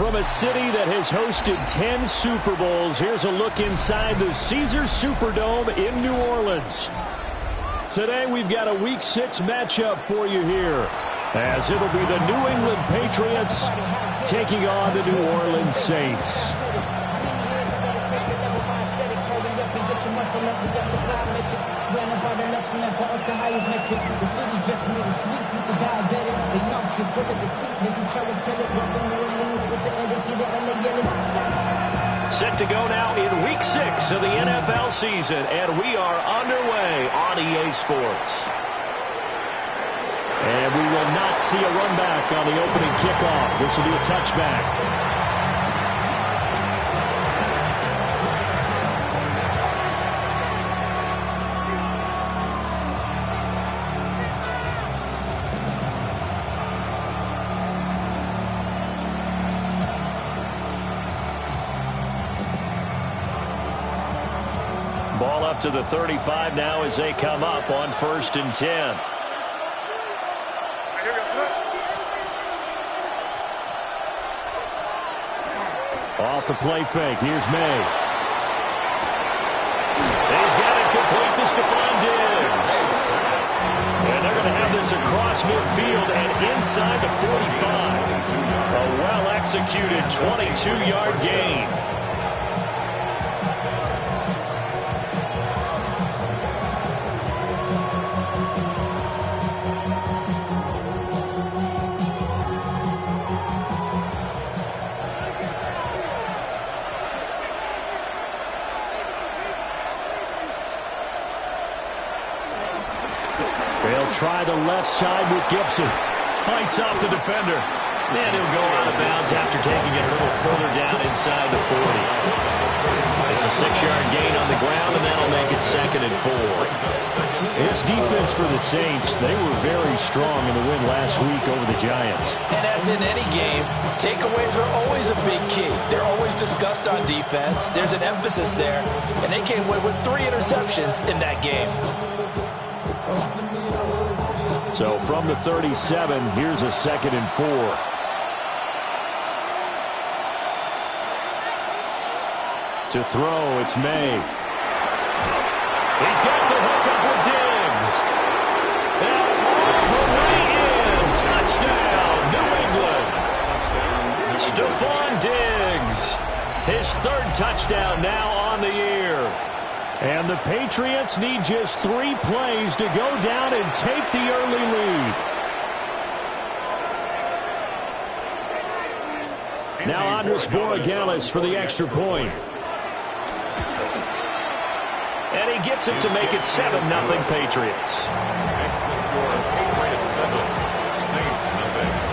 From a city that has hosted 10 Super Bowls, here's a look inside the Caesars Superdome in New Orleans. Today we've got a Week 6 matchup for you here, as it'll be the New England Patriots taking on the New Orleans Saints. Set to go now in Week 6 of the NFL season, and we are underway on EA Sports. And we will not see a run back on the opening kickoff. This will be a touchback. Ball up to the 35 now as they come up on 1st and 10. Off the play fake. Here's May. He's got it complete to Stephon Diggs. And they're going to have this across midfield and inside the 45. A well-executed 22-yard gain. They'll try the left side with Gibson. Fights off the defender. And he'll go out of bounds after taking it a little further down inside the 40. It's a 6-yard gain on the ground, and that'll make it 2nd and 4. This defense for the Saints, they were very strong in the win last week over the Giants. And as in any game, takeaways are always a big key. They're always discussed on defense. There's an emphasis there, and they came away with 3 interceptions in that game. So from the 37, here's a 2nd and 4. To throw, it's May. He's got the hook up with Diggs. And all the way in. Touchdown, New England. Stephon Diggs. His 3rd touchdown now on the year. And the Patriots need just 3 plays to go down and take the early lead. Now Andres Borregales for the extra point. And he gets it to make it 7-0 Patriots. Next to score, Patriots 7, Saints 0.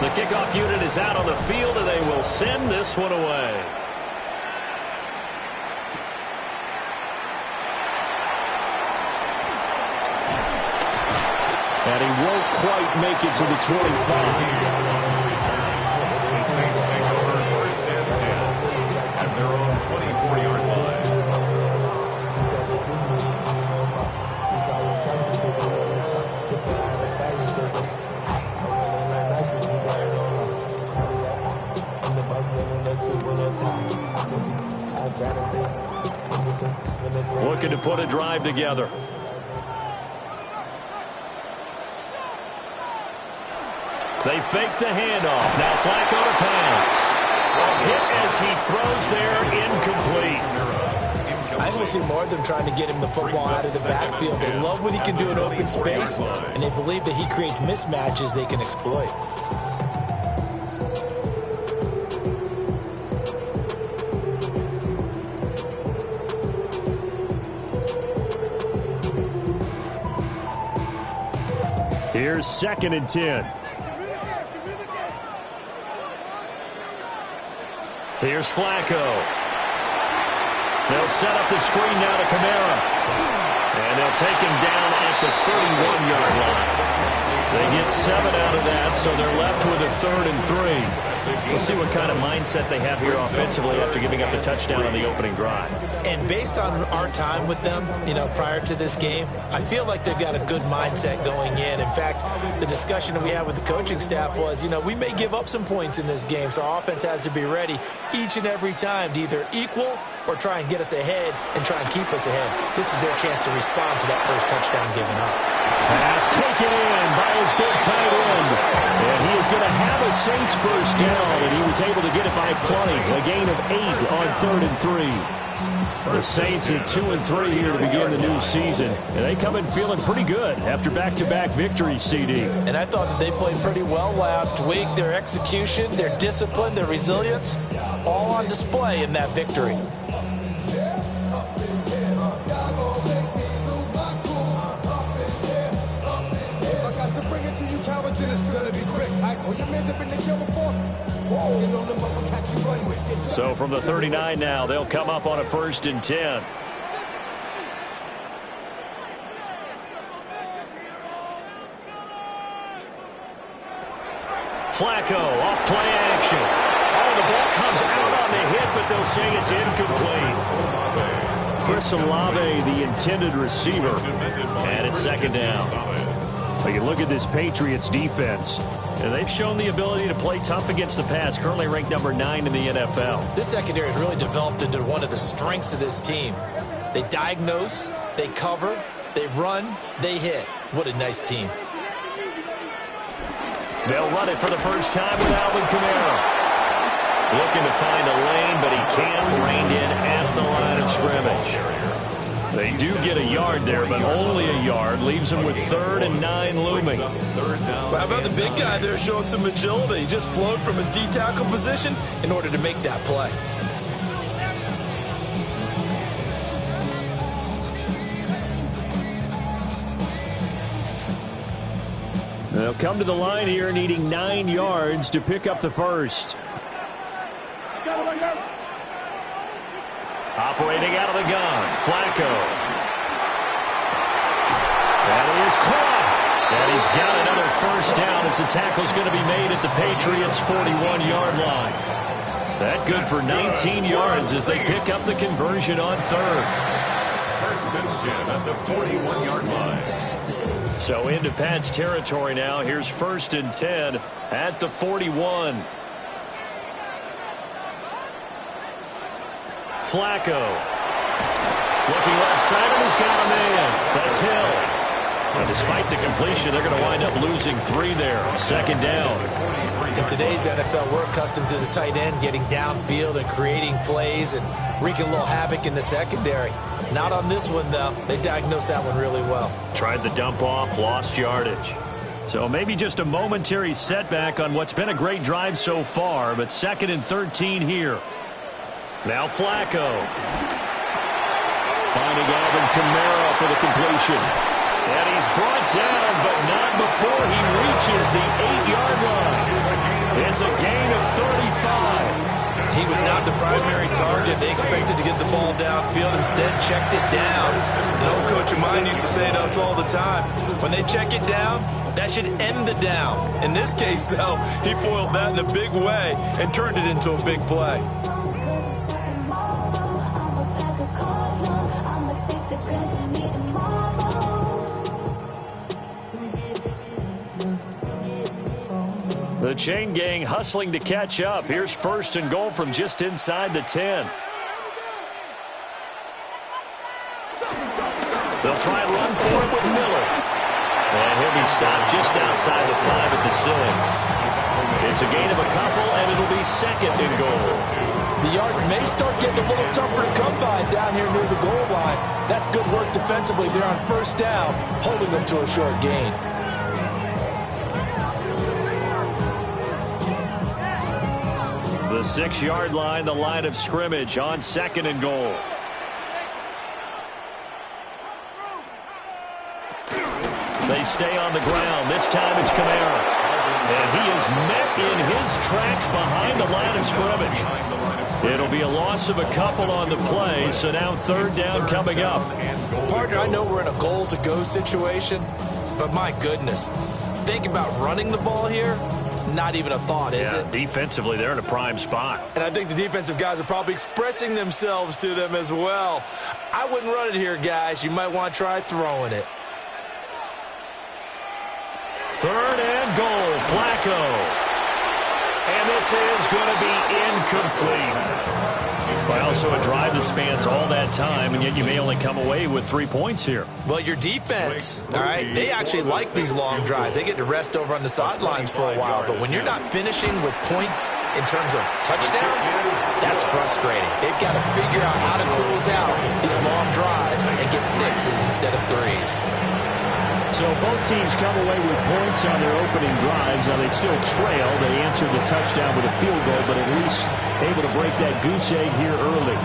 The kickoff unit is out on the field, and they will send this one away. And he won't quite make it to the 25. The Saints take over 1st and 10 at their own 24-yard line. Looking to put a drive together. They fake the handoff. Now Flacco to pass. A hit as he throws there, incomplete. I think we'll see more of them trying to get him the football out of the backfield. They love what he can do in open space, and they believe that he creates mismatches they can exploit. Here's 2nd and 10. Here's Flacco. They'll set up the screen now to Kamara. And they'll take him down at the 31-yard line. They get 7 out of that, so they're left with a 3rd and 3. We'll see what kind of mindset they have here offensively after giving up the touchdown on the opening drive. And based on our time with them, prior to this game, I feel like they've got a good mindset going in. In fact, the discussion that we had with the coaching staff was, we may give up some points in this game, so our offense has to be ready each and every time to either equal or try and get us ahead and try and keep us ahead. This is their chance to respond to that first touchdown given up. Pass taken in by his big tight end. And he is going to have a Saints first down, and he was able to get it by plenty. A gain of 8 on 3rd and 3. The Saints at 2 and 3 here to begin the new season. And they come in feeling pretty good after back-to-back victories, CD. And I thought that they played pretty well last week. Their execution, their discipline, their resilience, all on display in that victory. So from the 39 now, they'll come up on a 1st and 10. Flacco off play action. Oh, the ball comes out on the hit, but they'll say it's incomplete. Chris Olave, the intended receiver, and it's 2nd down. But you look at this Patriots defense, and they've shown the ability to play tough against the pass, currently ranked number 9 in the NFL. This secondary has really developed into one of the strengths of this team. They diagnose, they cover, they run, they hit. What a nice team. They'll run it for the first time with Alvin Kamara. Looking to find a lane, but he can't rein in at the line of scrimmage. They do get a yard there, but only a yard. Leaves them with 3rd and 9 looming. Well, how about the big guy there showing some agility? He just flowed from his D-tackle position in order to make that play. They'll come to the line here needing 9 yards to pick up the first. Operating out of the gun, Flacco. That is caught. And he's got another first down as the tackle's going to be made at the Patriots' 41-yard line. That good for 19 yards as they pick up the conversion on 3rd. 1st and 10 at the 41-yard line. So into Pat's territory now. Here's 1st and 10 at the 41. Flacco. Looking left side, and he's got a man. That's Hill. And despite the completion, they're going to wind up losing 3 there. 2nd down. In today's NFL, we're accustomed to the tight end getting downfield and creating plays and wreaking a little havoc in the secondary. Not on this one, though. They diagnosed that one really well. Tried the dump off, lost yardage. So maybe just a momentary setback on what's been a great drive so far, but 2nd and 13 here. Now Flacco. Finding Alvin Kamara for the completion. And he's brought down, but not before he reaches the 8-yard line. It's a gain of 35. He was not the primary target. They expected to get the ball downfield. Instead, checked it down. An old coach of mine used to say to us all the time, when they check it down, that should end the down. In this case, though, he foiled that in a big way and turned it into a big play. The chain gang hustling to catch up. Here's 1st and goal from just inside the 10. They'll try and run for it with Miller. And he'll be stopped just outside the 5 at the 6. It's a gain of a couple, and it'll be 2nd and goal. The yards may start getting a little tougher to come by down here near the goal line. That's good work defensively there on 1st down, holding them to a short gain. The 6-yard line, the line of scrimmage on 2nd and goal. They stay on the ground. This time it's Kamara. And he is met in his tracks behind the line of scrimmage. It'll be a loss of a couple on the play, so now 3rd down coming up. Partner, I know we're in a goal-to-go situation, but my goodness, think about running the ball here, not even a thought, is it? Defensively, they're in a prime spot. And I think the defensive guys are probably expressing themselves to them as well. I wouldn't run it here, guys. You might want to try throwing it. 3rd and goal, Flacco. And this is going to be incomplete. But also a drive that spans all that time, and yet you may only come away with 3 points here. Well, your defense, all right, they actually like these long drives. They get to rest over on the sidelines for a while. But when you're not finishing with points in terms of touchdowns, that's frustrating. They've got to figure out how to close out these long drives and get 6s instead of 3s. So both teams come away with points on their opening drives. Now they still trail. They answered the touchdown with a field goal, but at least able to break that goose egg here early.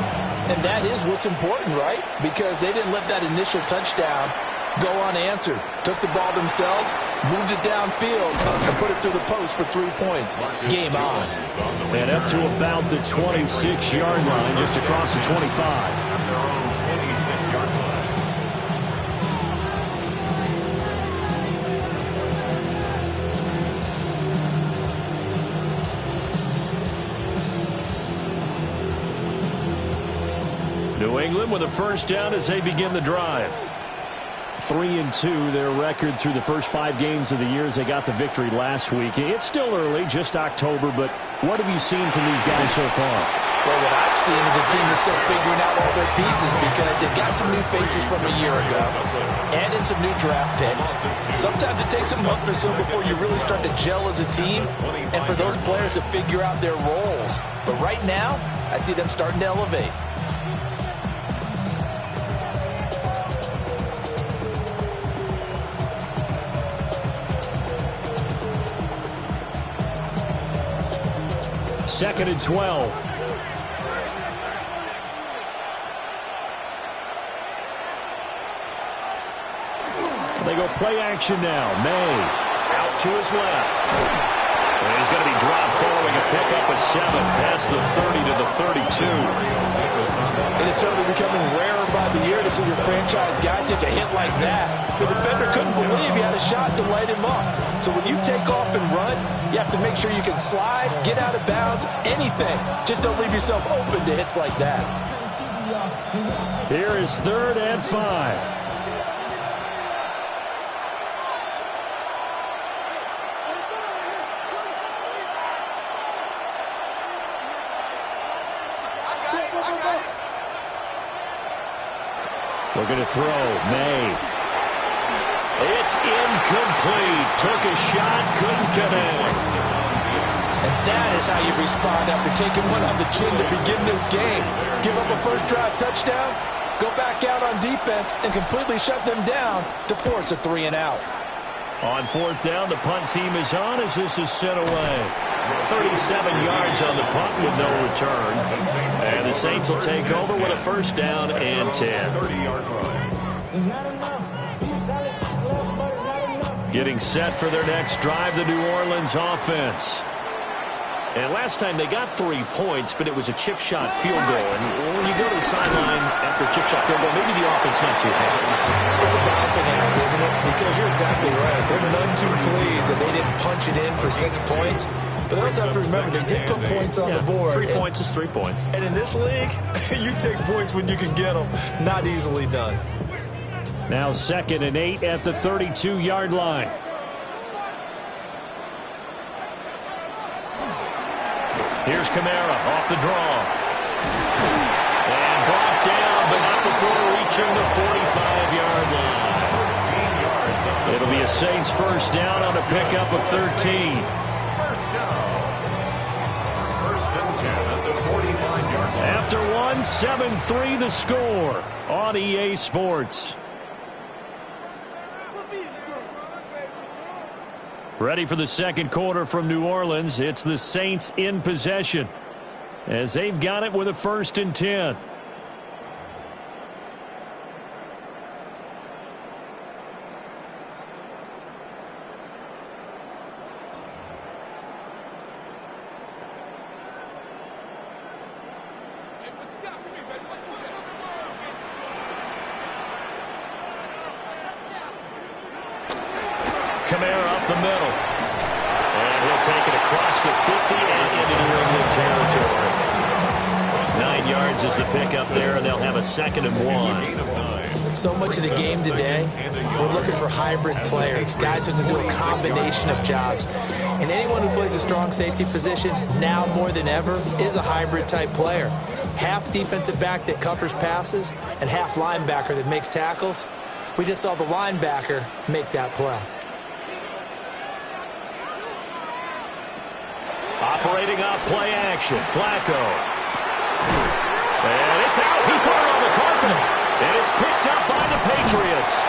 And that is what's important, right? Because they didn't let that initial touchdown go unanswered. Took the ball themselves, moved it downfield, and put it through the post for 3 points. Game on. And up to about the 26-yard line, just across the 25. New England with a first down as they begin the drive. 3-2, their record through the first 5 games of the year as they got the victory last week. It's still early, just October, but what have you seen from these guys so far? Well, what I've seen is a team that's still figuring out all their pieces because they've got some new faces from a year ago and in some new draft picks. Sometimes it takes a month or so before you really start to gel as a team and for those players to figure out their roles. But right now, I see them starting to elevate. Second and 12. They go play action now. May out to his left. And he's going to be dropped following a pickup of 7 past the 30 to the 32. It is certainly becoming rarer by the year to see your franchise guy take a hit like that. The defender couldn't believe he had a shot to light him up. So when you take off and run, you have to make sure you can slide, get out of bounds, anything. Just don't leave yourself open to hits like that. Here is 3rd and 5. Looking to throw. May. It's incomplete. Took a shot, couldn't connect. And that is how you respond after taking one on the chin to begin this game. Give up a first drive touchdown, go back out on defense, and completely shut them down to force a 3 and out. On 4th down, the punt team is on as this is sent away. 37 yards on the punt with no return. And the Saints will take over with a first down and 10. Getting set for their next drive, the New Orleans offense. And last time they got 3 points, but it was a chip shot field goal. And when you go to the sideline after a chip shot field goal, maybe the offense not too happy. It's a balancing act, isn't it? Because you're exactly right. They're none too pleased that they didn't punch it in for 6 points. But they also have to remember, they did put points on the board. 3 points is 3 points. And in this league, you take points when you can get them. Not easily done. Now 2nd and 8 at the 32-yard line. Here's Kamara off the draw. And brought down, but not before reaching the 45-yard line. It'll be a Saints first down on a pickup of 13. After 1, 7-3 the score on EA Sports. Ready for the second quarter from New Orleans. It's the Saints in possession as they've got it with a 1st and 10. Kamara up the middle. And he'll take it across the 50 and into New England territory. 9 yards is the pickup there, and they'll have a 2nd and 1. So much of the game today, we're looking for hybrid players, guys who can do a combination of jobs. And anyone who plays a strong safety position, now more than ever, is a hybrid-type player. Half defensive back that covers passes and half linebacker that makes tackles. We just saw the linebacker make that play. Operating off play action, Flacco. And it's out. He put it on the carpet. And it's picked up by the Patriots.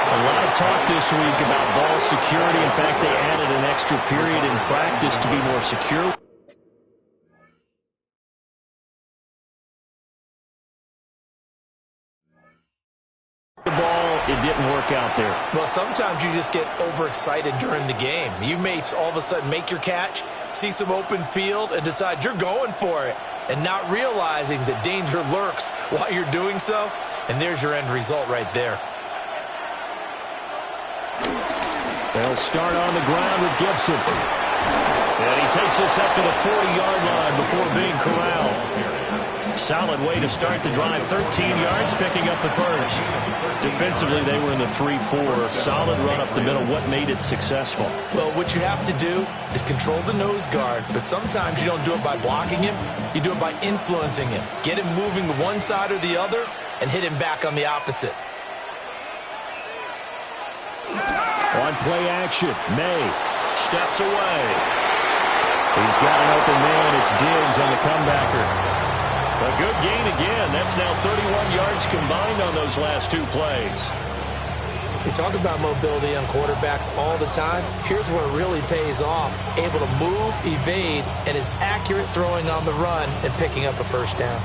A lot of talk this week about ball security. In fact, they added an extra period in practice to be more secure. The ball, it didn't work out there. Well, sometimes you just get overexcited during the game. You may all of a sudden make your catch, see some open field, and decide you're going for it, and not realizing that danger lurks while you're doing so. And there's your end result right there. They'll start on the ground with Gibson. And he takes this up to the 40-yard line before being corralled. Solid way to start the drive. 13 yards, picking up the first. Defensively, they were in the 3-4. Solid run up the middle. What made it successful? Well, what you have to do is control the nose guard, but sometimes you don't do it by blocking him. You do it by influencing him. Get him moving to one side or the other and hit him back on the opposite. On play action, May steps away. He's got an open man. It's Diggs on the comebacker. A good gain again. That's now 31 yards combined on those last 2 plays. We talk about mobility on quarterbacks all the time. Here's where it really pays off. Able to move, evade, and is accurate throwing on the run and picking up a first down.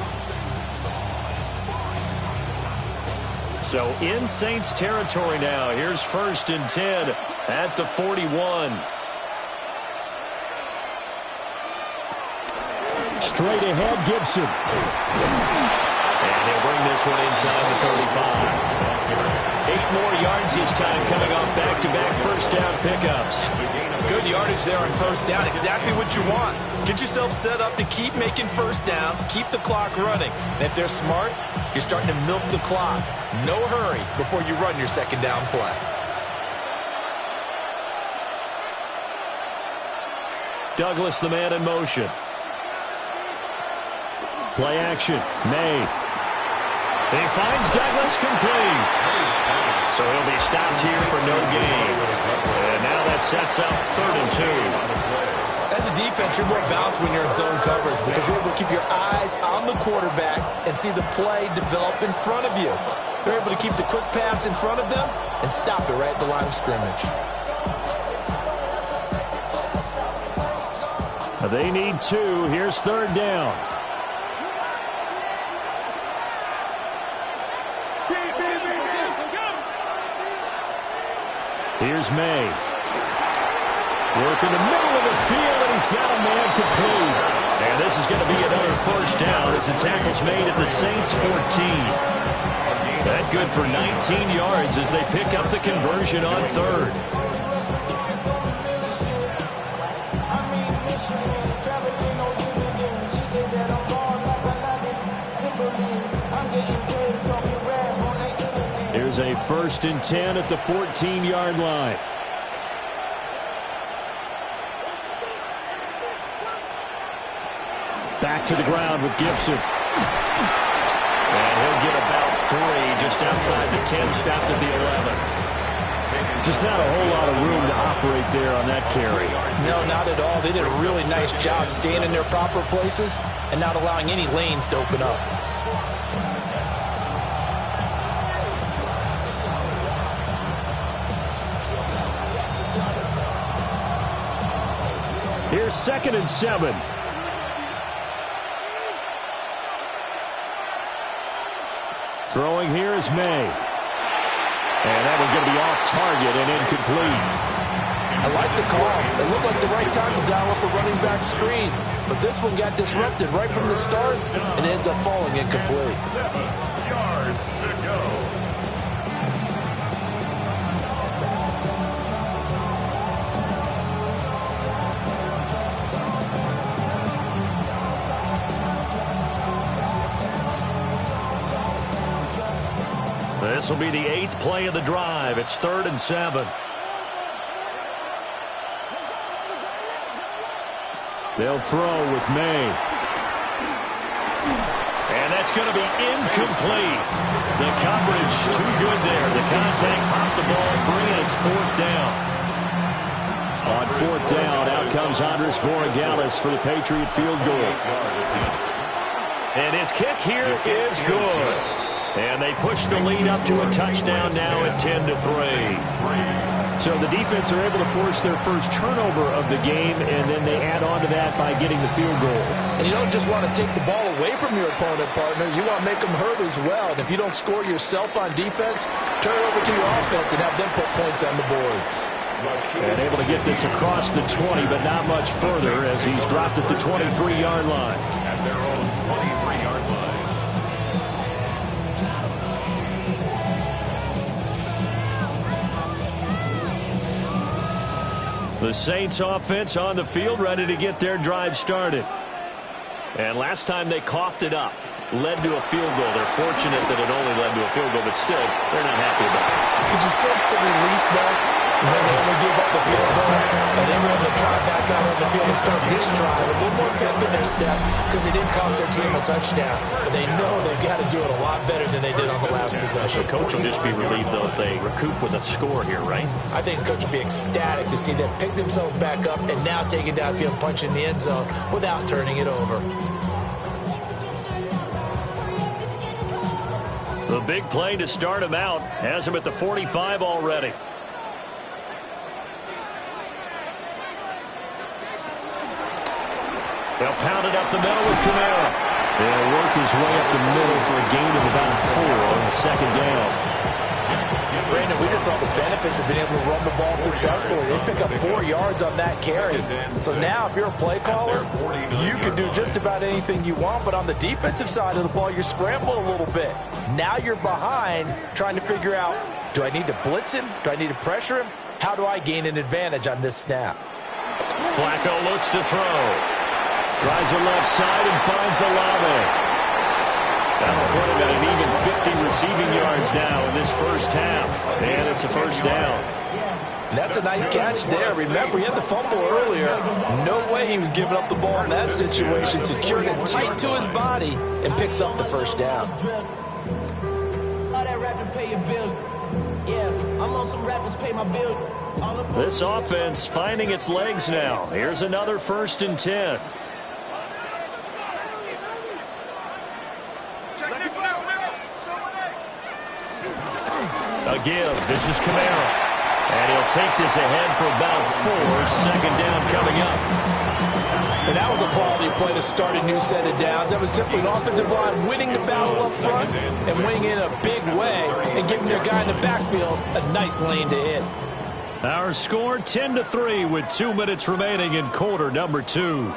So in Saints territory now. Here's 1st and 10 at the 41. Straight ahead, Gibson. And he'll bring this one inside the 35. 8 more yards this time coming off back-to-back first down pickups. Good yardage there on first down. Exactly what you want. Get yourself set up to keep making first downs, keep the clock running. And if they're smart, you're starting to milk the clock. No hurry before you run your second down play. Douglas, the man in motion. Play action, May. He finds Douglas complete. So he'll be stopped here for no gain. And now that sets up 3rd and 2. As a defense, you're more balanced when you're in zone coverage because you're able to keep your eyes on the quarterback and see the play develop in front of you. They're able to keep the quick pass in front of them and stop it right at the line of scrimmage. They need 2. Here's 3rd down. Here's May. Work in the middle of the field, and he's got a man complete. And this is going to be another first down as the tackle's made at the Saints 14. That good for 19 yards as they pick up the conversion on 3rd. Here's a 1st and 10 at the 14-yard line. Back to the ground with Gibson. And he'll get about 3 just outside the 10, stopped at the 11. Just not a whole lot of room to operate there on that carry. No, not at all. They did a really nice job staying in their proper places and not allowing any lanes to open up. Here's 2nd and 7. Throwing here is May. And that one's going to be off target and incomplete. I like the call. It looked like the right time to dial up a running back screen. But this one got disrupted right from the start and ends up falling incomplete. 7 yards to go. This will be the 8th play of the drive. It's 3rd and 7. They'll throw with May. And that's going to be incomplete. The coverage too good there. The contact popped the ball free, and it's 4th down. On 4th down, out comes Andres Borregales for the Patriot field goal. And his kick here is good. And they push the lead up to a touchdown now at 10-3. So the defense are able to force their first turnover of the game, and then they add on to that by getting the field goal. And you don't just want to take the ball away from your opponent, partner. You want to make them hurt as well. And if you don't score yourself on defense, turn it over to your offense and have them put points on the board. And able to get this across the 20, but not much further as he's dropped at the 23-yard line. At their own 23-yard line. The Saints offense on the field, ready to get their drive started. And last time they coughed it up, led to a field goal. They're fortunate that it only led to a field goal, but still, they're not happy about it. Could you sense the relief, though, when they only give up the field goal and they were able to try back out on the field and start this drive a little more pep in their step because they didn't cost their team a touchdown. But they know they've got to do it a lot better than they did on the last possession. The coach will just be relieved, though, if they recoup with a score here, right? I think the coach will be ecstatic to see them pick themselves back up and now take it downfield and punch in the end zone without turning it over. The big play to start him out has him at the 45 already. They'll pound it up the middle with Kamara. They'll work his way up the middle for a gain of about 4 on 2nd down. Brandon, we just saw the benefits of being able to run the ball successfully. They pick up 4 yards on that carry. So now if you're a play caller, you can do just about anything you want. But on the defensive side of the ball, you're scrambling a little bit. Now you're behind trying to figure out, do I need to blitz him? Do I need to pressure him? How do I gain an advantage on this snap? Flacco looks to throw. Tries the left side and finds Olave. That'll put him at an even 50 receiving yards now in this first half. And it's a first down. That's a nice catch there. Remember, he had the fumble earlier. No way he was giving up the ball in that situation. Secured it tight to his body and picks up the first down. This offense finding its legs now. Here's another 1st and 10. Again, this is Kamara. And he'll take this ahead for about 4. 2nd down coming up. And that was a quality play to start a new set of downs. That was simply an offensive line winning the battle up front and winning in a big way and giving their guy in the backfield a nice lane to hit. Our score 10-3 with 2 minutes remaining in quarter number 2.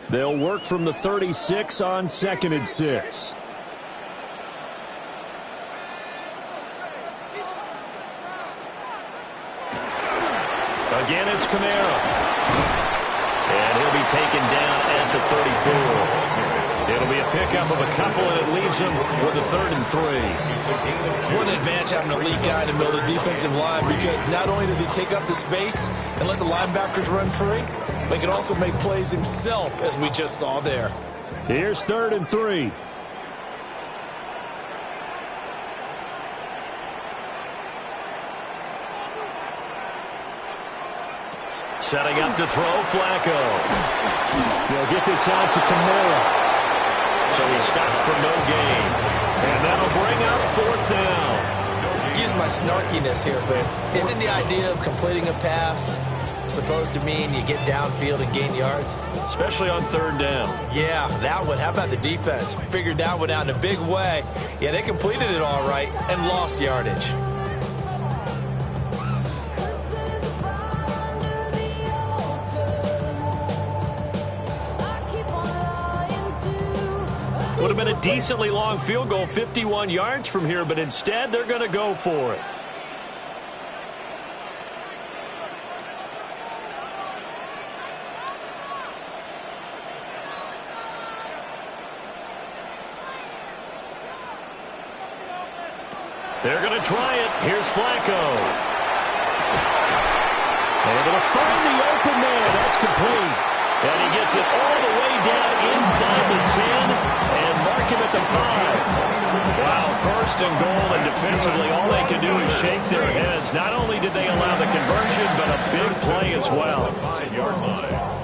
They'll work from the 36 on 2nd and 6. Again, it's Kamara. And he'll be taken down at the 34. It'll be a pickup of a couple, and it leaves him with a 3rd and 3. What an advantage having a lead guy in the middle of the defensive line, because not only does he take up the space and let the linebackers run free, but he can also make plays himself, as we just saw there. Here's 3rd and 3. Setting up to throw, Flacco. They'll get this out to Kamara. So he's stopped for no gain. And that'll bring up 4th down. Excuse my snarkiness here, but isn't the idea of completing a pass supposed to mean you get downfield and gain yards? Especially on 3rd down. Yeah, that one. How about the defense? Figured that one out in a big way. Yeah, they completed it all right and lost yardage. Would have been a decently long field goal, 51 yards from here, but instead they're going to go for it. They're going to try it. Here's Flacco. Able to find the open man. That's complete. And he gets it all the way down inside the 10 and mark him at the 5. Wow, first and goal, and defensively all they can do is shake their heads. Not only did they allow the conversion, but a big play as well. 5-yard line.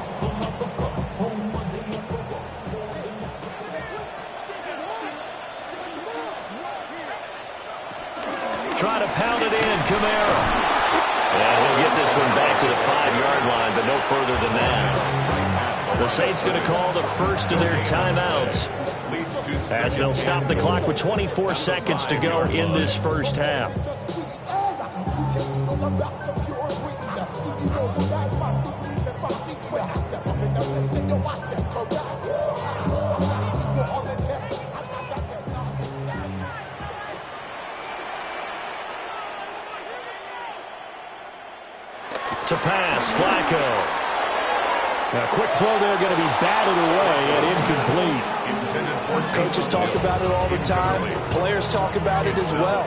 Try to pound it in, Kamara. And he'll get this one back to the 5-yard line, but no further than that. The Saints going to call the first of their timeouts as they'll stop the clock with 24 seconds to go in this first half. To pass, Flacco. Now, quick throw there going to be batted away and incomplete. Coaches talk about it all the time. Players talk about it as well.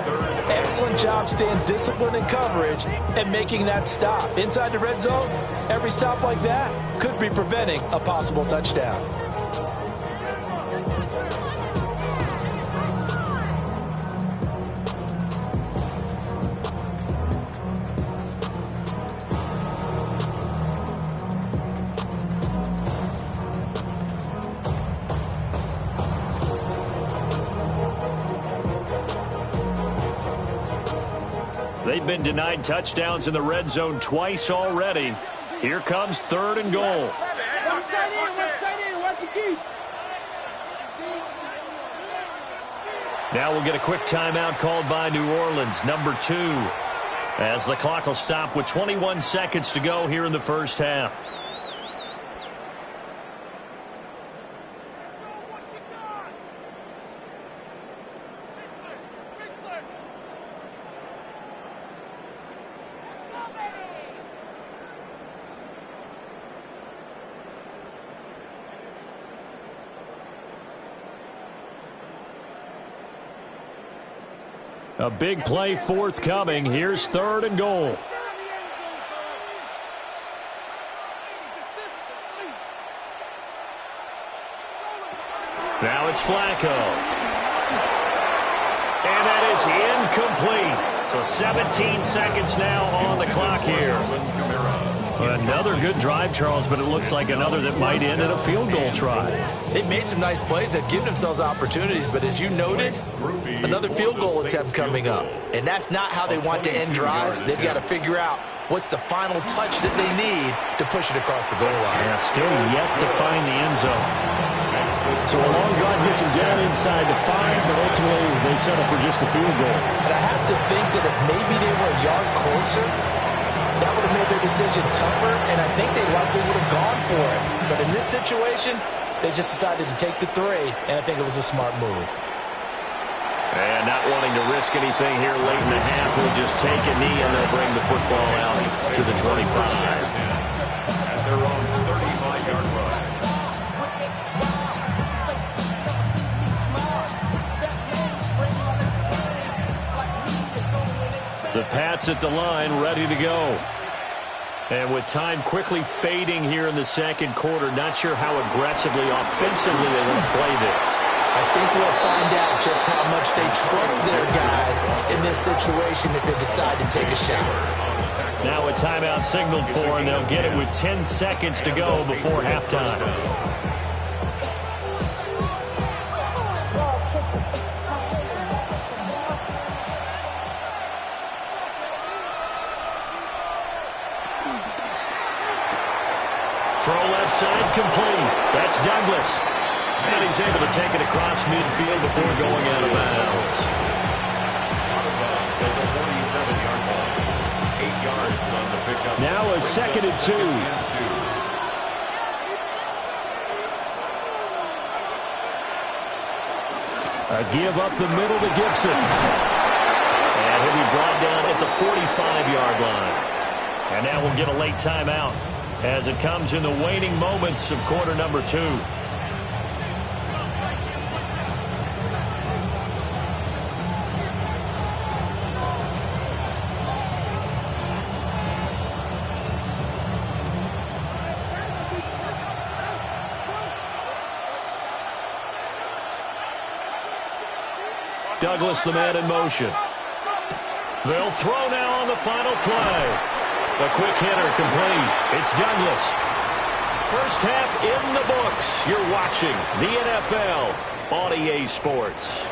Excellent job staying disciplined in coverage and making that stop. Inside the red zone, every stop like that could be preventing a possible touchdown. They've been denied touchdowns in the red zone twice already. Here comes 3rd and goal. Now we'll get a quick timeout called by New Orleans, number 2, as the clock will stop with 21 seconds to go here in the first half. A big play forthcoming. Here's 3rd and goal. Now it's Flacco. And that is incomplete. So 17 seconds now on the clock here. Another good drive, Charles, but it looks like another that might end in a field goal try. They've made some nice plays that give themselves opportunities, but as you noted, another field goal attempt coming up. And that's not how they want to end drives. They've got to figure out what's the final touch that they need to push it across the goal line. Yeah, still yet to find the end zone. So a long drive gets them down inside the 5, but ultimately they settle for just the field goal. And I have to think that if maybe they were a yard closer, that would have made their decision tougher, and I think they likely would have gone for it. But in this situation, they just decided to take the 3, and I think it was a smart move. And not wanting to risk anything here late in the half, will just take a knee, and they'll bring the football out to the 25. At their own 35-yard line. The Pats at the line, ready to go. And with time quickly fading here in the second quarter, not sure how aggressively, offensively they want to play this. I think we'll find out just how much they trust their guys in this situation if they decide to take a shot. Now a timeout signaled for, and they'll get it with 10 seconds to go before halftime. Throw left side complete. That's Douglas. And he's able to take it across midfield before going out of bounds. Out of bounds at the 47-yard line. 8 yards on the pickup. Now a 2nd and 2. A give up the middle to Gibson. And he'll be brought down at the 45-yard line. And now we'll get a late timeout as it comes in the waning moments of quarter number 2. Douglas, the man in motion. They'll throw now on the final play. A quick hitter complete. It's Douglas. First half in the books. You're watching the NFL on EA Sports.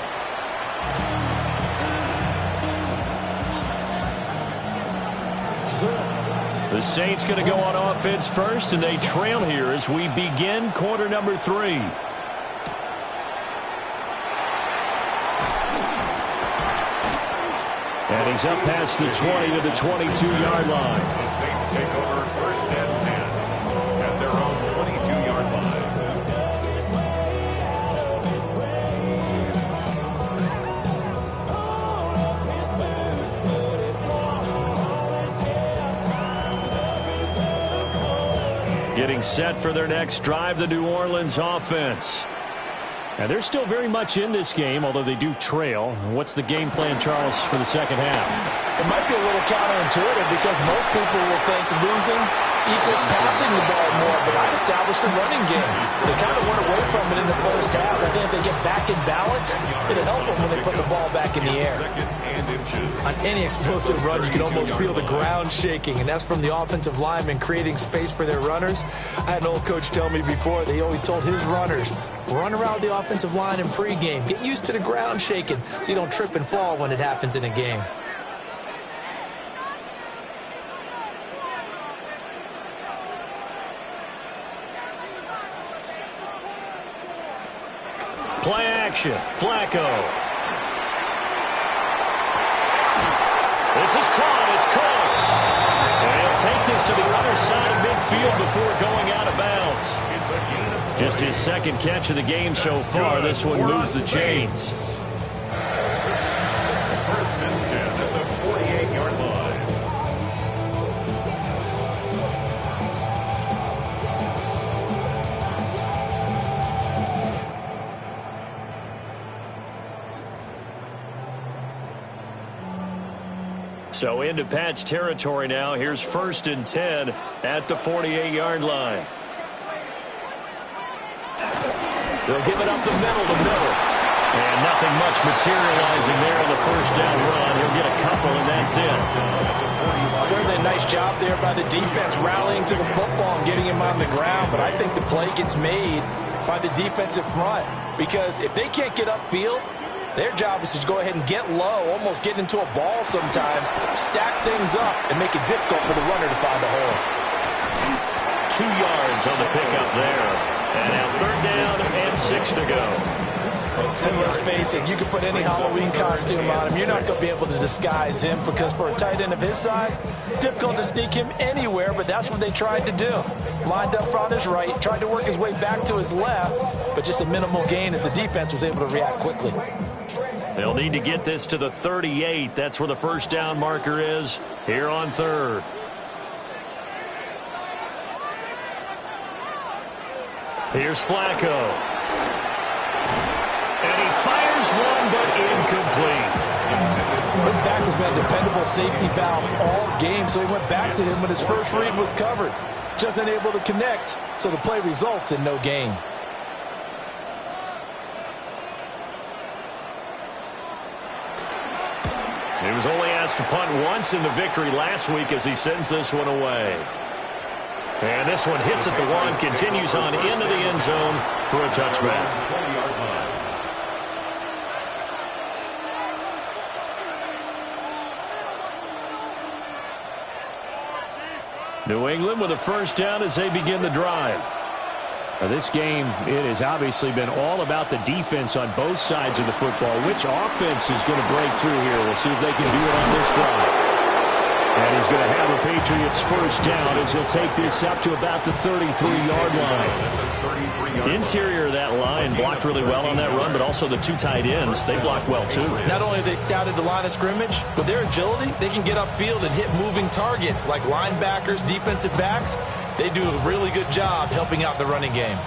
The Saints going to go on offense first, and they trail here as we begin quarter number 3. And he's up past the 20 to the 22-yard line. The Saints take over first and 10 at their own 22-yard line. Getting set for their next drive, the New Orleans offense. And they're still very much in this game, although they do trail. What's the game plan, Charles, for the second half? It might be a little counterintuitive because most people will think losing equals passing the ball more, but I've established the running game. They kind of went away from it in the first half. I think if they get back in balance, it'll help them when they put the ball back in the air. On any explosive run, you can almost feel the ground shaking, and that's from the offensive linemen creating space for their runners. I had an old coach tell me before, they always told his runners, run around the offensive line in pregame. Get used to the ground shaking so you don't trip and fall when it happens in a game. Play action. Flacco. This is caught. It's Cooks. And he'll take this to the other side of midfield before going out of bounds. Just his second catch of the game so far. This one moves the chains. First and 10 at the 48-yard line. So into Pat's territory now. Here's first and 10 at the 48-yard line. They'll give it up the middle to middle. And nothing much materializing there on the first down run. He'll get a couple, and that's it. Certainly a nice job there by the defense rallying to the football and getting him on the ground. But I think the play gets made by the defensive front. Because if they can't get upfield, their job is to go ahead and get low, almost get into a ball sometimes, stack things up, and make it difficult for the runner to find a hole. 2 yards on the pickup there. And now third down and 6 to go. And let's face it, you can put any Halloween costume on him. You're not going to be able to disguise him because for a tight end of his size, difficult to sneak him anywhere, but that's what they tried to do. Lined up on his right, tried to work his way back to his left, but just a minimal gain as the defense was able to react quickly. They'll need to get this to the 38. That's where the first down marker is here on third. Here's Flacco. And he fires one, but incomplete. His back has been a dependable safety valve all game, so he went back to him when his first read was covered. Just unable to connect, so the play results in no gain. He was only asked to punt once in the victory last week as he sends this one away. And this one hits at the 1, continues on into the end zone for a touchback. New England with a first down as they begin the drive. Now this game, it has obviously been all about the defense on both sides of the football. Which offense is going to break through here? We'll see if they can do it on this drive. And he's going to have a Patriots first down as he'll take this up to about the 33-yard line. Interior of that line blocked really well on that run, but also the 2 tight ends, they blocked well too. Not only have they scouted the line of scrimmage, but their agility, they can get upfield and hit moving targets like linebackers, defensive backs. They do a really good job helping out the running game.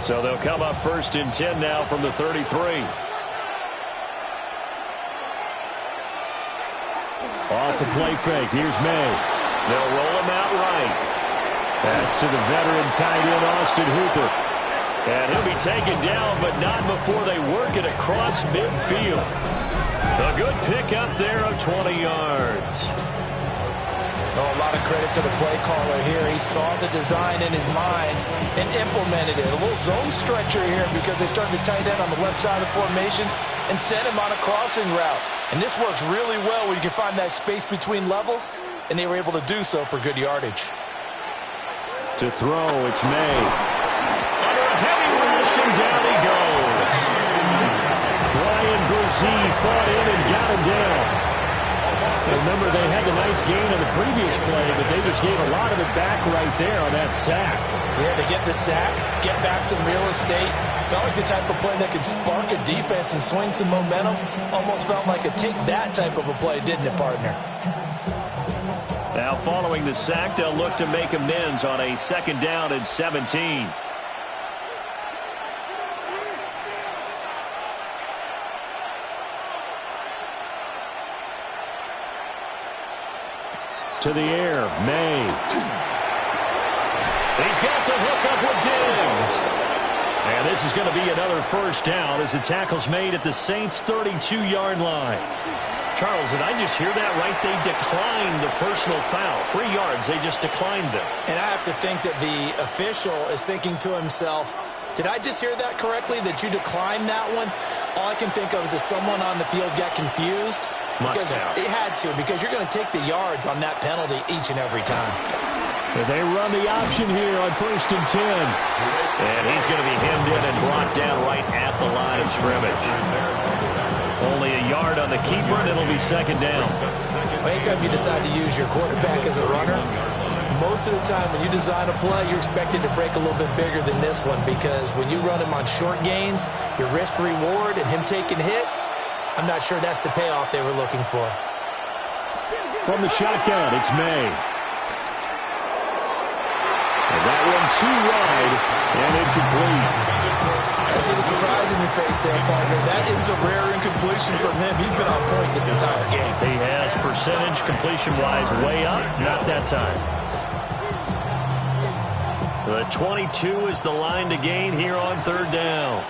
So they'll come up first and 10 now from the 33. Off the play fake. Here's May. They'll roll him out right. That's to the veteran tight end, Austin Hooper. And he'll be taken down, but not before they work it across midfield. A good pickup there of 20 yards. Oh, a lot of credit to the play caller here. He saw the design in his mind and implemented it. A little zone stretcher here because they started the tight end on the left side of the formation and sent him on a crossing route. And this works really well when you can find that space between levels, and they were able to do so for good yardage. To throw, it's May. Under a heavy rush, and down he goes. Ryan Brzee fought in and got him down. Remember, they had the nice gain on the previous play, but they just gave a lot of it back right there on that sack. Yeah, to get the sack, get back some real estate. Felt like the type of play that could spark a defense and swing some momentum. Almost felt like a take-that type of a play, didn't it, partner? Now, following the sack, they'll look to make amends on a 2nd down and 17. To the air, May. He's got the hook up with Diggs. And this is going to be another 1st down as the tackle's made at the Saints' 32-yard line. Charles, did I just hear that right? They declined the personal foul. 3 yards, they just declined them. And I have to think that the official is thinking to himself, did I just hear that correctly, that you declined that one? All I can think of is that someone on the field got confused. Because it had to, because you're going to take the yards on that penalty each and every time. They run the option here on 1st and 10. And he's going to be hemmed in and brought down right at the line of scrimmage. Only a yard on the keeper, and it'll be 2nd down. Anytime you decide to use your quarterback as a runner, most of the time when you design a play, you're expected to break a little bit bigger than this one, because when you run him on short gains, your risk-reward and him taking hits, I'm not sure that's the payoff they were looking for. From the shotgun, it's May. And that one too wide and incomplete. I see the surprise in your face there, partner. That is a rare incompletion from him. He's been on point this entire game. He has percentage completion-wise way up. Not that time. The 22 is the line to gain here on 3rd down.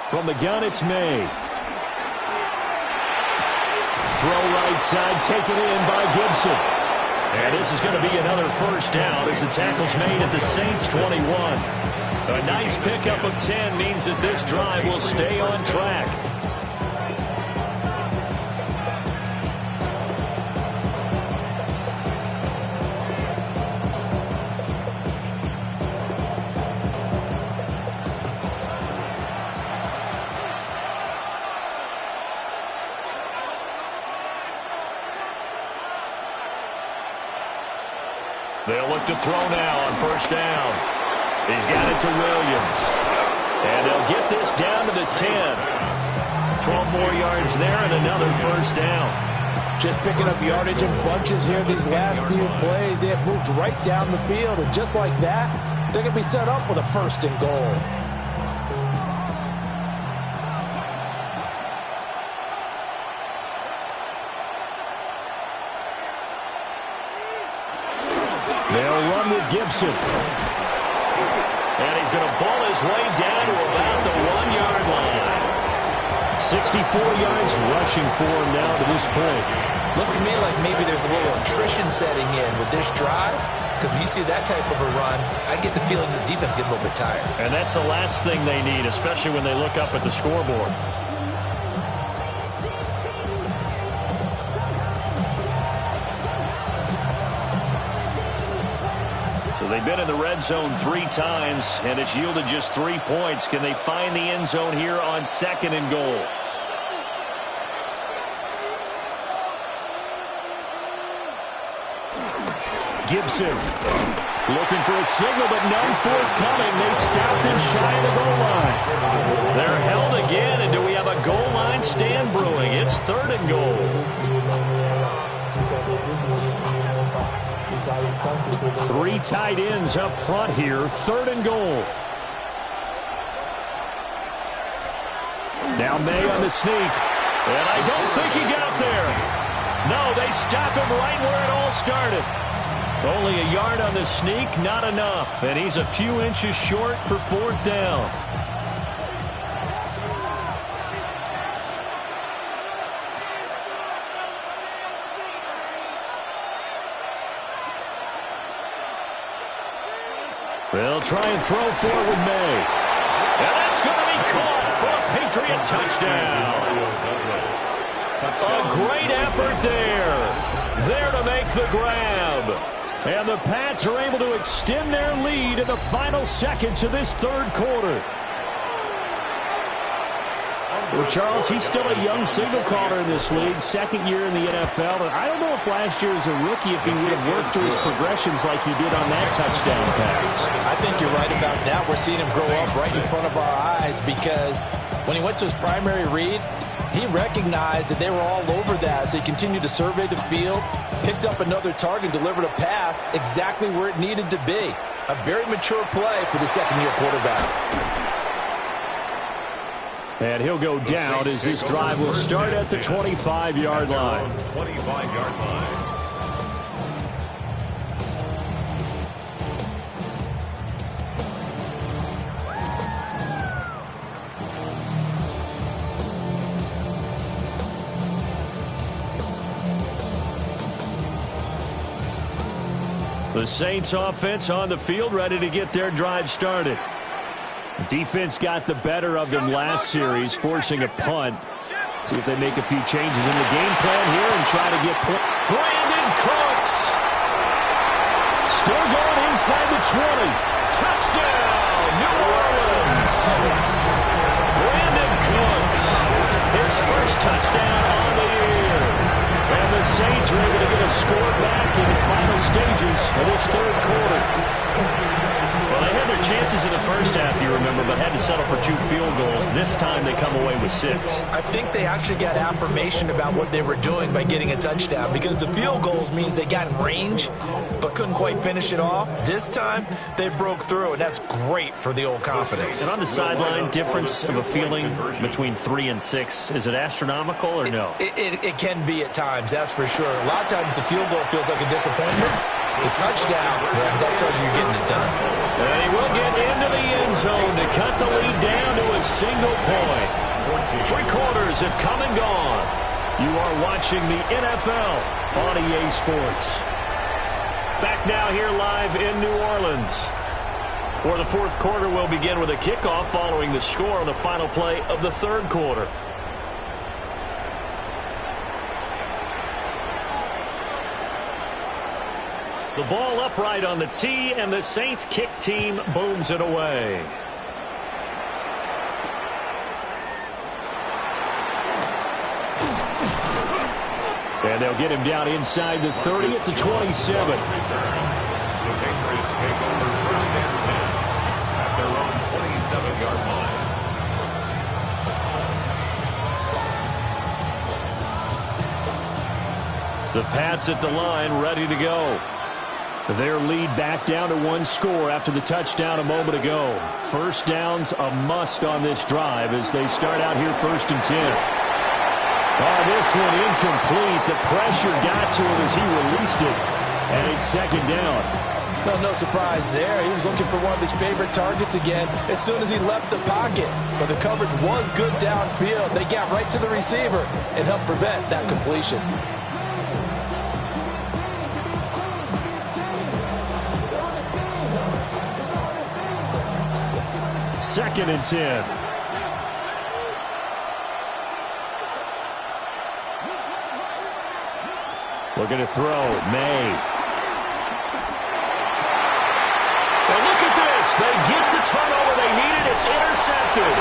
From the gun, it's May. Throw right side, taken in by Gibson. And this is going to be another 1st down as the tackle's made at the Saints' 21. A nice pickup of 10 means that this drive will stay on track. They'll look to throw now on 1st down. He's got it to Williams. And they'll get this down to the 10. 12 more yards there and another 1st down. Just picking up yardage in bunches here these last few plays. They have moved right down the field, and just like that, they're going to be set up with a 1st and goal. They'll run with Gibson. And he's going to ball his way down to about the 1-yard line. 64 yards rushing for him now to this point. Looks to me like maybe there's a little attrition setting in with this drive, because when you see that type of a run, I get the feeling the defense gets a little bit tired. And that's the last thing they need, especially when they look up at the scoreboard. They've been in the red zone 3 times, and it's yielded just 3 points. Can they find the end zone here on 2nd and goal? Gibson looking for a signal, but none forthcoming. They stopped him shy of the goal line. They're held again, and do we have a goal line stand brewing? It's 3rd and goal. 3 tight ends up front here. 3rd and goal. Now May on the sneak. And I don't think he got there. No, they stop him right where it all started. Only a yard on the sneak, not enough. And he's a few inches short for 4th down. They'll try and throw for it with May. And that's going to be caught for a Patriot touchdown. A great effort there. There to make the grab. And the Pats are able to extend their lead in the final seconds of this 3rd quarter. Well, Charles, he's still a young signal caller in this league, 2nd year in the NFL. And I don't know if last year as a rookie, if he would have worked through his progressions like he did on that touchdown pass. I think you're right about that. We're seeing him grow up right in front of our eyes because when he went to his primary read, he recognized that they were all over that, so he continued to survey the field, picked up another target, delivered a pass exactly where it needed to be. A very mature play for the 2nd-year quarterback. And he'll go down as this drive will start at the 25-yard line. 25-yard line. The Saints offense on the field, ready to get their drive started. Defense got the better of them last series, forcing a punt. See if they make a few changes in the game plan here and try to get Brandon Cooks. Still going inside the 20. Touchdown, New Orleans. Brandon Cooks, his first touchdown on the year. And the Saints are able to get a score back in the final stages of this 3rd quarter. Well, they had their chances in the first half, you remember, but had to settle for 2 field goals. This time they come away with 6. I think they actually got affirmation about what they were doing by getting a touchdown because the field goals means they got in range but couldn't quite finish it off. This time they broke through, and that's great for the old confidence. And on the sideline, difference of a feeling between 3 and 6, is it astronomical or no? It can be at times, that's for sure. A lot of times the field goal feels like a disappointment. The touchdown, that tells you you're getting it done. And he will get into the end zone to cut the lead down to a single point. 3 quarters have come and gone. You are watching the NFL on EA Sports. Back now here live in New Orleans. For the 4th quarter, we'll begin with a kickoff following the score on the final play of the 3rd quarter. The ball upright on the tee, and the Saints kick team booms it away. And they'll get him down inside the 30 at the 27. The Patriots take over 1st and 10 at their own 27-yard line. The Pats at the line, ready to go. Their lead back down to 1 score after the touchdown a moment ago. 1st downs a must on this drive as they start out here 1st and 10. Oh, this one incomplete. The pressure got to him as he released it. And it's 2nd down. Well, no surprise there. He was looking for one of his favorite targets again as soon as he left the pocket. But the coverage was good downfield. They got right to the receiver and helped prevent that completion. 2nd and 10. Looking to throw. May. Well, look at this. They get the turnover they needed. It's intercepted.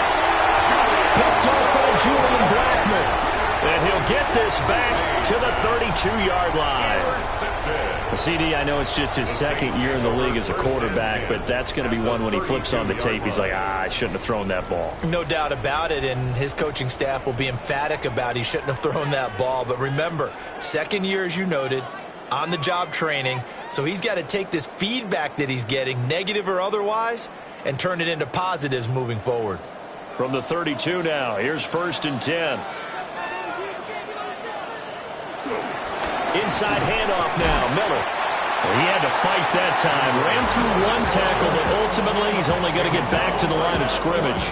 Picked up by Julian Blackmon. And he'll get this back to the 32-yard line. CD, I know it's just his 2nd year in the league as a quarterback, but that's going to be one when he flips on the tape. He's like, I shouldn't have thrown that ball. No doubt about it, and his coaching staff will be emphatic about he shouldn't have thrown that ball. But remember, 2nd year, as you noted, on-the-job training, so he's got to take this feedback that he's getting, negative or otherwise, and turn it into positives moving forward. From the 32 now, here's 1st and 10. Inside handoff now, Miller. He had to fight that time. Ran through one tackle, but ultimately he's only going to get back to the line of scrimmage.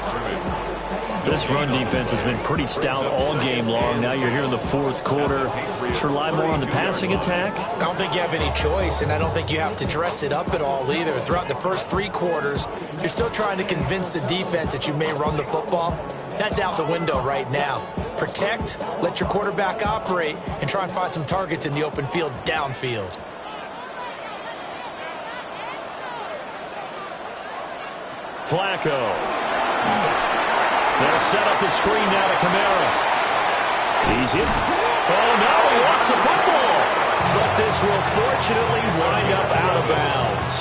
This run defense has been pretty stout all game long. Now you're here in the fourth quarter. Just rely more on the passing attack. I don't think you have any choice, and I don't think you have to dress it up at all either. Throughout the first 3 quarters, you're still trying to convince the defense that you may run the football. That's out the window right now. Protect, let your quarterback operate, and try and find some targets in the open field downfield. Flacco. They'll set up the screen now to Kamara. He's hit. Oh, no, he lost the football. But this will fortunately wind up out of bounds.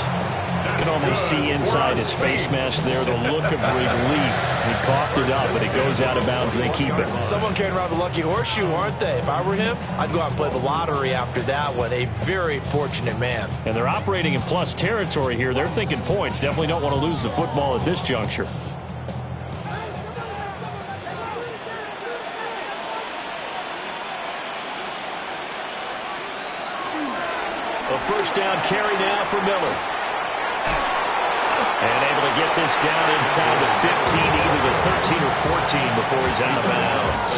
You can almost see inside his face mask there the look of relief. He coughed it up, but it goes out of bounds, and they keep it. Someone carrying around a lucky horseshoe, aren't they? If I were him, I'd go out and play the lottery after that one. A very fortunate man. And they're operating in plus territory here. They're thinking points. Definitely don't want to lose the football at this juncture. A first down carry now for Miller. And able to get this down inside the 15, either the 13 or 14 before he's out of bounds.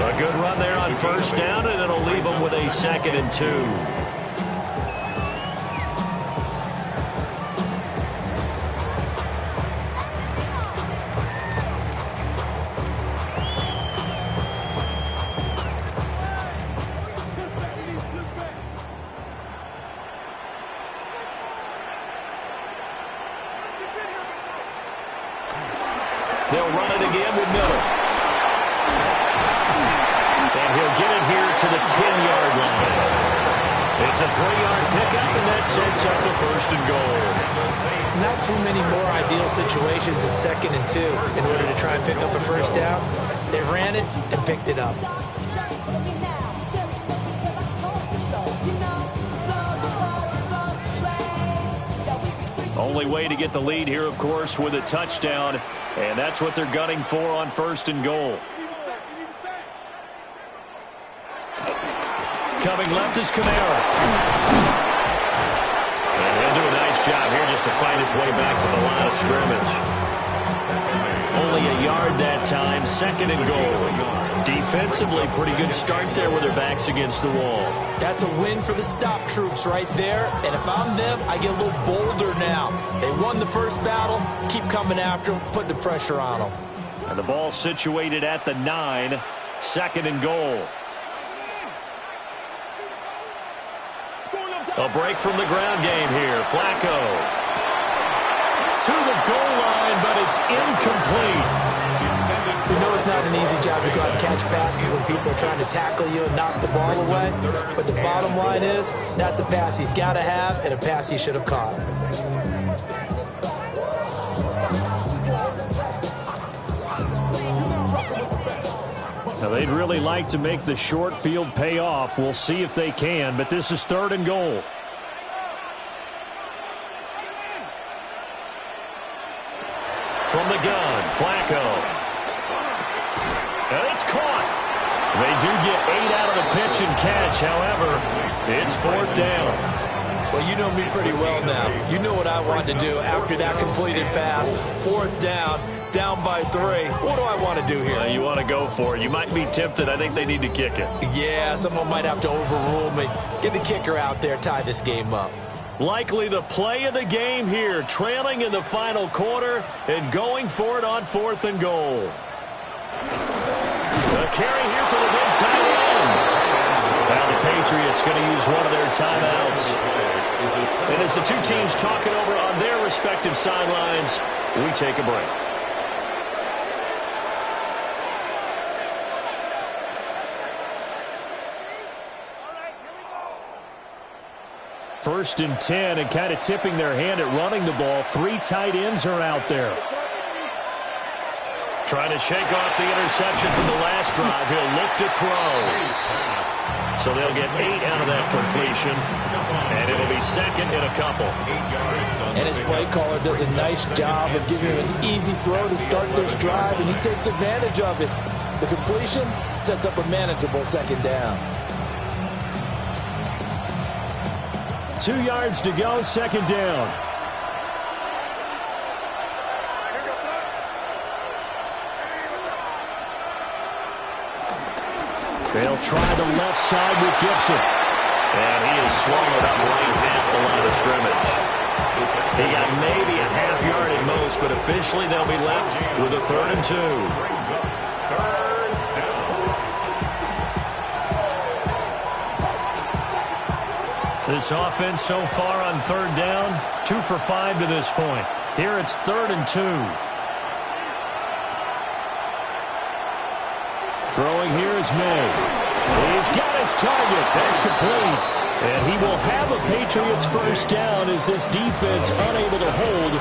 A good run there on first down, and it'll leave him with a 2nd and 2. They'll run it again with Miller. And he'll get it here to the 10-yard line. It's a 3-yard pickup, and that sets up the 1st and goal. Not too many more ideal situations at 2nd and 2 in order to try and pick up a first down. They ran it and picked it up. Only way to get the lead here, of course, with a touchdown. And that's what they're gunning for on 1st and goal. Coming left is Kamara. And he'll do a nice job here just to find his way back to the line of scrimmage. Only a yard that time, 2nd and goal. Defensively, pretty good start there with their backs against the wall. That's a win for the stop troops right there. And if I'm them, I get a little bolder now. They won the first battle. Keep coming after them. Put the pressure on them. And the ball situated at the 9. 2nd and goal. A break from the ground game here. Flacco. To the goal line, but it's incomplete. We know it's not an easy job to go out and catch passes when people are trying to tackle you and knock the ball away. But the bottom line is, that's a pass he's got to have and a pass he should have caught. Now, they'd really like to make the short field pay off. We'll see if they can, but this is 3rd and goal. From the gun, Flacco. And it's caught. They do get 8 out of the pitch and catch. However, it's 4th down. Well, you know me pretty well now. You know what I want to do after that completed pass. 4th down by 3. What do I want to do here? You want to go for it. You might be tempted. I think they need to kick it. Yeah, someone might have to overrule me. Get the kicker out there, tie this game up. Likely the play of the game here, trailing in the final quarter and going for it on 4th and goal. A carry here for the big tight end. Now the Patriots going to use one of their timeouts. And as the two teams talk it over on their respective sidelines, we take a break. First and 10, and kind of tipping their hand at running the ball. 3 tight ends are out there. Trying to shake off the interception from the last drive. He'll look to throw. So they'll get 8 out of that completion. And it'll be 2nd and a couple. And his play caller does a nice job of giving him an easy throw to start this drive, and he takes advantage of it. The completion sets up a manageable 2nd down. 2 yards to go, second down. They'll try the left side with Gibson. And he is swallowed up right at the line of scrimmage. He got maybe a half yard at most, but officially they'll be left with a 3rd and 2. This offense so far on 3rd down, 2 for 5 to this point. Here it's 3rd and 2. Throwing here is May. He's got his target. That's complete. And he will have a Patriots first down as this defense unable to hold.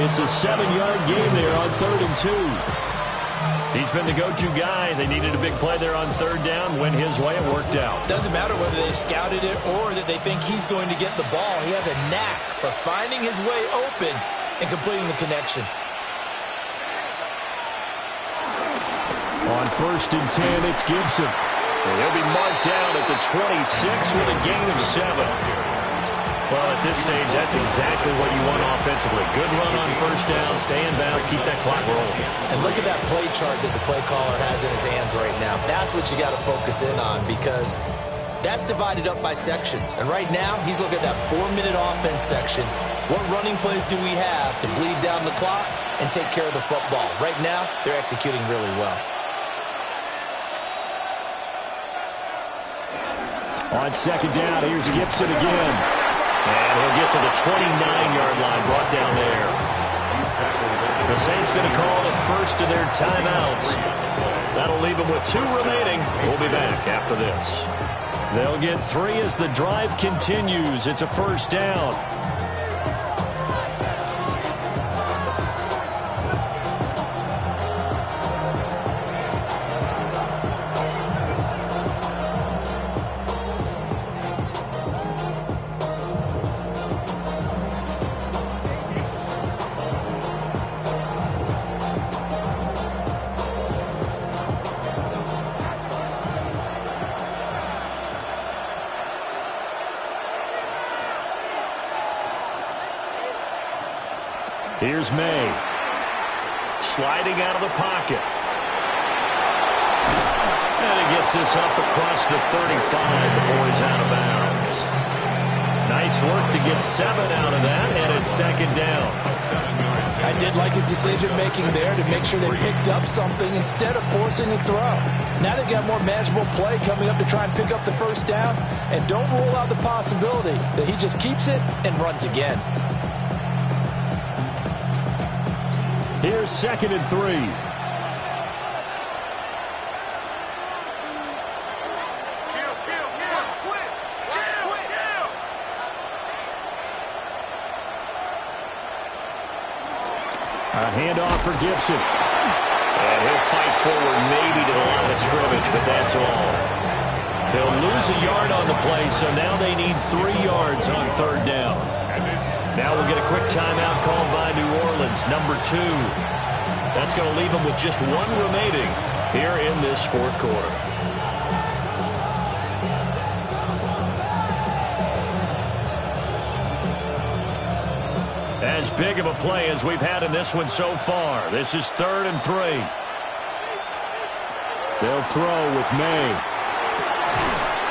It's a 7-yard gain there on 3rd and 2. He's been the go-to guy. They needed a big play there on 3rd down. Went his way. It worked out. Doesn't matter whether they scouted it or that they think he's going to get the ball. He has a knack for finding his way open and completing the connection. On 1st and 10, it's Gibson. And he'll be marked down at the 26 with a gain of 7. Well, at this stage, that's exactly what you want offensively. Good run on 1st down, stay in bounds, keep that clock rolling. And look at that play chart that the play caller has in his hands right now. That's what you got to focus in on because that's divided up by sections. And right now, he's looking at that 4-minute offense section. What running plays do we have to bleed down the clock and take care of the football? Right now, they're executing really well. On 2nd down, here's Gibson again. And he'll get to the 29-yard line, brought down there. The Saints going to call the first of their timeouts. That'll leave them with 2 remaining. We'll be back after this. They'll get 3 as the drive continues. It's a first down. Here's May. Sliding out of the pocket. And he gets this up across the 35 before he's out of bounds. Nice work to get 7 out of that, and it's 2nd down. I did like his decision-making there to make sure they picked up something instead of forcing the throw. Now they've got more manageable play coming up to try and pick up the first down, and don't rule out the possibility that he just keeps it and runs again. Here's 2nd and 3. A handoff for Gibson. And he'll fight forward maybe to the line of scrimmage, but that's all. They'll lose a yard on the play, so now they need 3 yards on 3rd down. Now we'll get a quick timeout called by New Orleans, number 2. That's going to leave them with just 1 remaining here in this 4th quarter. As big of a play as we've had in this one so far. This is 3rd and 3. They'll throw with May.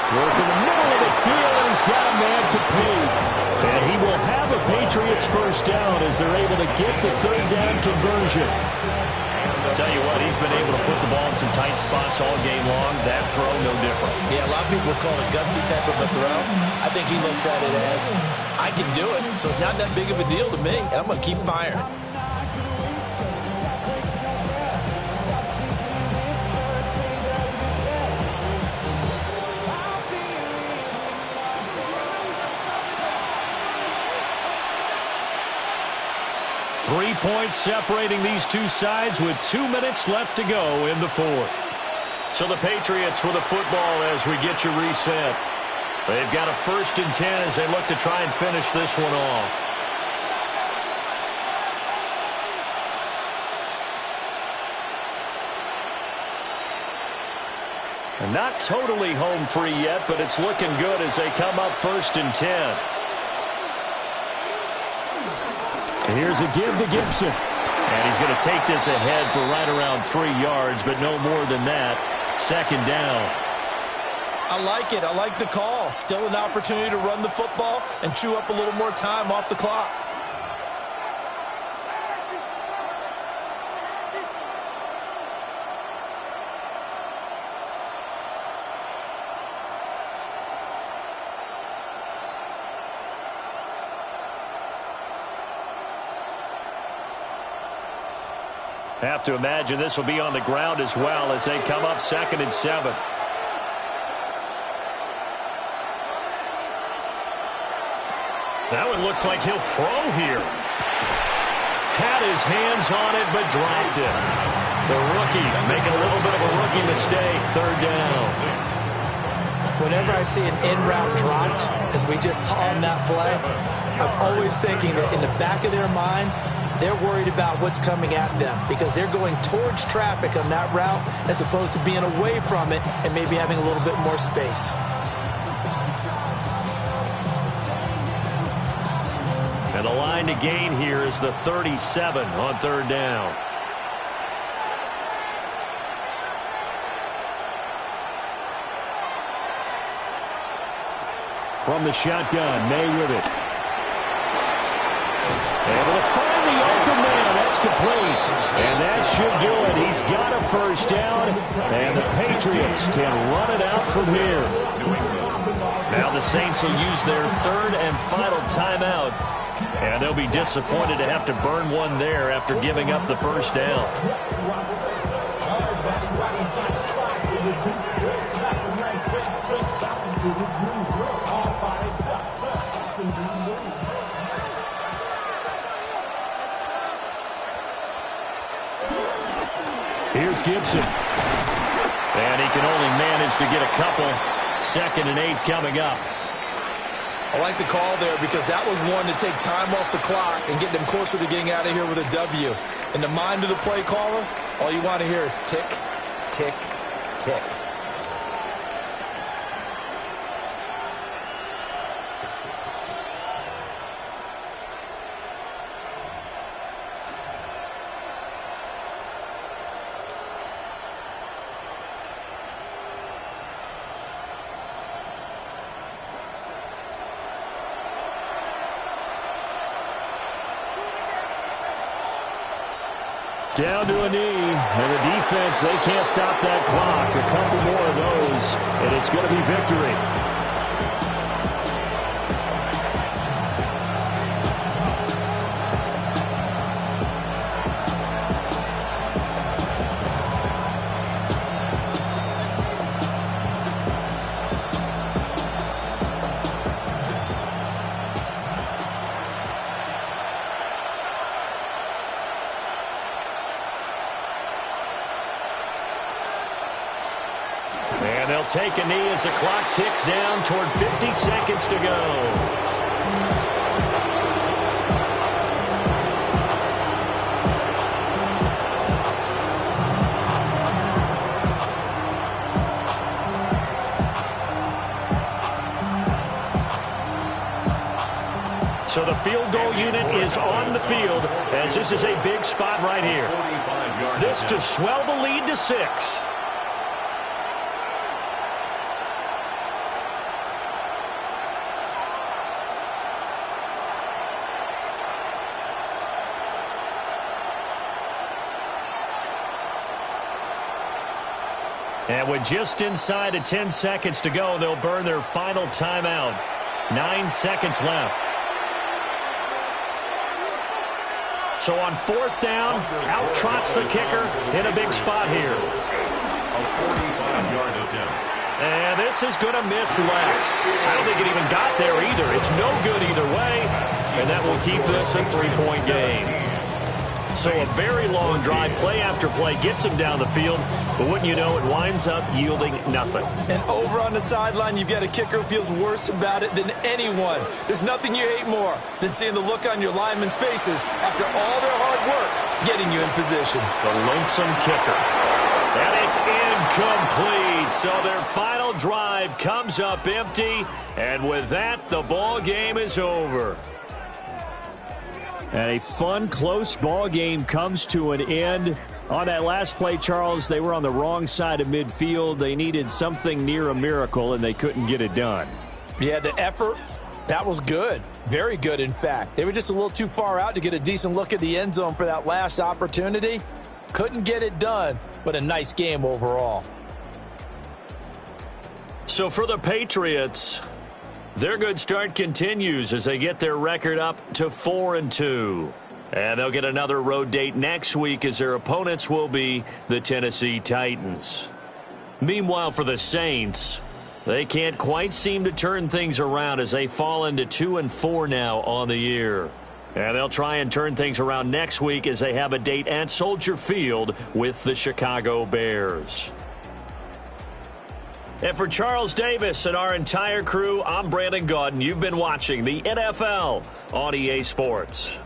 Work in the middle of the field, and he's got a man complete. And he will have a Patriots first down as they're able to get the 3rd down conversion. I'll tell you what, he's been able to put the ball in some tight spots all game long. That throw, no different. Yeah, a lot of people call it a gutsy type of a throw. I think he looks at it as, I can do it, so it's not that big of a deal to me, and I'm going to keep firing. 3 points separating these two sides with 2 minutes left to go in the 4th. So the Patriots with the football as we get you reset. They've got a 1st and 10 as they look to try and finish this one off. And not totally home free yet, but it's looking good as they come up 1st and 10. And here's a give to Gibson. And he's going to take this ahead for right around 3 yards, but no more than that. Second down. I like it. I like the call. Still an opportunity to run the football and chew up a little more time off the clock. Have to imagine this will be on the ground as well as they come up 2nd and 7. That one looks like he'll throw here. Had his hands on it, but dropped it. The rookie making a little bit of a rookie mistake. 3rd down. Whenever I see an in-route dropped, as we just saw on that play, I'm always thinking that in the back of their mind, they're worried about what's coming at them because they're going towards traffic on that route as opposed to being away from it and maybe having a little bit more space. And the line to gain here is the 37 on 3rd down. From the shotgun, May with it. Able to find the open man. That's complete. And that should do it. He's got a 1st down. And the Patriots can run it out from here. Now the Saints will use their 3rd and final timeout. And they'll be disappointed to have to burn one there after giving up the 1st down. Here's Gibson. And he can only manage to get a couple. 2nd and 8 coming up. I like the call there because that was one to take time off the clock and get them closer to getting out of here with a W. In the mind of the play caller, all you want to hear is tick, tick, tick. Down to a knee, and the defense, they can't stop that clock. A couple more of those, and it's going to be victory. They'll take a knee as the clock ticks down toward 50 seconds to go. So the field goal unit is on the field as this is a big spot right here. This to swell the lead to 6. And with just inside of 10 seconds to go, they'll burn their final timeout. 9 seconds left. So on 4th down, out trots the kicker in a big spot here. A 45-yard attempt. And this is going to miss left. I don't think it even got there either. It's no good either way. And that will keep this a 3-point game. So a very long drive, play after play, gets them down the field. But wouldn't you know, it winds up yielding nothing. And over on the sideline, you've got a kicker who feels worse about it than anyone. There's nothing you hate more than seeing the look on your linemen's faces after all their hard work getting you in position. The lonesome kicker. And it's incomplete. So their final drive comes up empty. And with that, the ball game is over. And a fun, close ball game comes to an end. On that last play, Charles, they were on the wrong side of midfield. They needed something near a miracle, and they couldn't get it done. Yeah, the effort, that was good. Very good, in fact. They were just a little too far out to get a decent look at the end zone for that last opportunity. Couldn't get it done, but a nice game overall. So for the Patriots, their good start continues as they get their record up to 4-2. And they'll get another road date next week as their opponents will be the Tennessee Titans. Meanwhile, for the Saints, they can't quite seem to turn things around as they fall into 2-4 now on the year. And they'll try and turn things around next week as they have a date at Soldier Field with the Chicago Bears. And for Charles Davis and our entire crew, I'm Brandon Gaudin. You've been watching the NFL on EA Sports.